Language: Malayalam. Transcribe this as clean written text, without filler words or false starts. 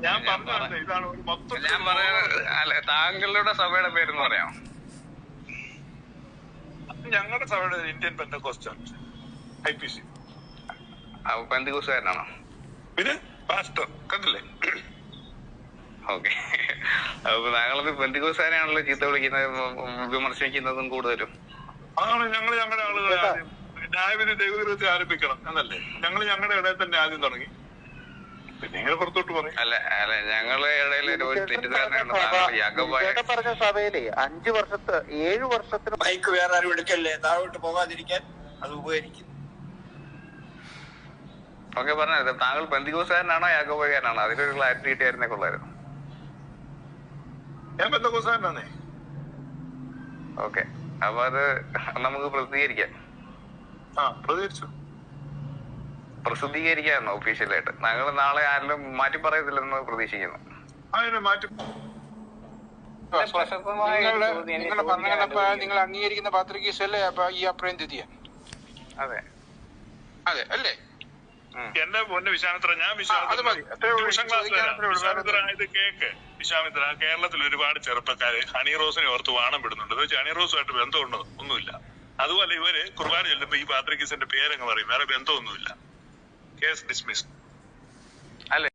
ഞാൻ പറഞ്ഞു ഇതാണ് ഒരു മൊത്തം. ഞാൻ പറയുന്നത് അല്ല, താങ്കളുടെ സഭയുടെ പേരെന്ന് പറയാം. ഞങ്ങളുടെ സഭയുടെ ഇന്ത്യൻ പെന്തക്കോസ്റ്റ് ചർച്ച്, IPC. പെന്തക്കോസ്തുകാരനാണോ? പിന്നെ പാസ്റ്റർ കണ്ടില്ലേ? ഓക്കെ. അപ്പൊ താങ്കളത് പെന്തക്കോസ്തുകാരെയാണല്ലോ ചീത്ത വിളിക്കുന്നതും വിമർശിക്കുന്നതും കൂടുതലും. അതാണ് ഞങ്ങളുടെ ആളുകളെ ആദ്യം ന്യായവിധി ദൈവവിധത്തിൽ ആരംഭിക്കണം എന്നല്ലേ ഞങ്ങളുടെ ഇടയിൽ തന്നെ ആദ്യം തുടങ്ങി. പിന്നെ ഇങ്ങനെ പുറത്തോട്ട് പറയും. അല്ല അല്ല, ഞങ്ങളുടെ ഇടയിൽ ഒരു തെറ്റിദ്ധാരണയുണ്ട്. പറഞ്ഞ സഭയിലെ 5 വർഷത്തെ 7 വർഷത്തിന് ബൈക്ക് വേറെ ആരും എടുക്കല്ലേ, താഴോട്ട് പോകാതിരിക്കാൻ അത് ഉപകരിക്കും. ഓക്കെ, പറഞ്ഞത് താങ്കൾ പെന്തക്കോസ്തുകാരനാണോ യാക്കോബായക്കാരനാണോ? അതിലൊരു ക്ലാരിറ്റി കിട്ടിയായിരുന്നേ കൊള്ളായിരുന്നു. ഞാൻ പെന്തക്കോസ്തുകാരനാണേ. ഓക്കെ, അപ്പൊ അത് നമുക്ക് പ്രസിദ്ധീകരിക്കാം. പ്രസിദ്ധീകരിക്കാമെന്നോ ഒഫീഷ്യലായിട്ട്? താങ്കൾ നാളെ ആരിലും മാറ്റി പറയത്തില്ലെന്ന് പ്രതീക്ഷിക്കുന്നു. നിങ്ങൾ അംഗീകരിക്കുന്ന പാത്രികീസല്ലേ ഈ അപ്രയം തിരിയാ? അതെ അതെ അല്ലേ? എന്റെ പൊന്ന് വിശ്വാമിത്ര, ഞാൻ വിശ്വാമിത്ര കേരളത്തിൽ ഒരുപാട് ചെറുപ്പക്കാര് ഹണി റോസിനെ ഓർത്ത് വാണം വിടുന്നുണ്ട്. ഹണി റോസുമായിട്ട് ബന്ധമുണ്ടോ? ഒന്നുമില്ല. അതുപോലെ ഇവര് കുർബാന ചൊല്ലുമ്പോ ഈ പാത്രികീസിന്റെ പേരങ്ങ് പറയും, വേറെ ബന്ധമൊന്നുമില്ല. Case dismiss.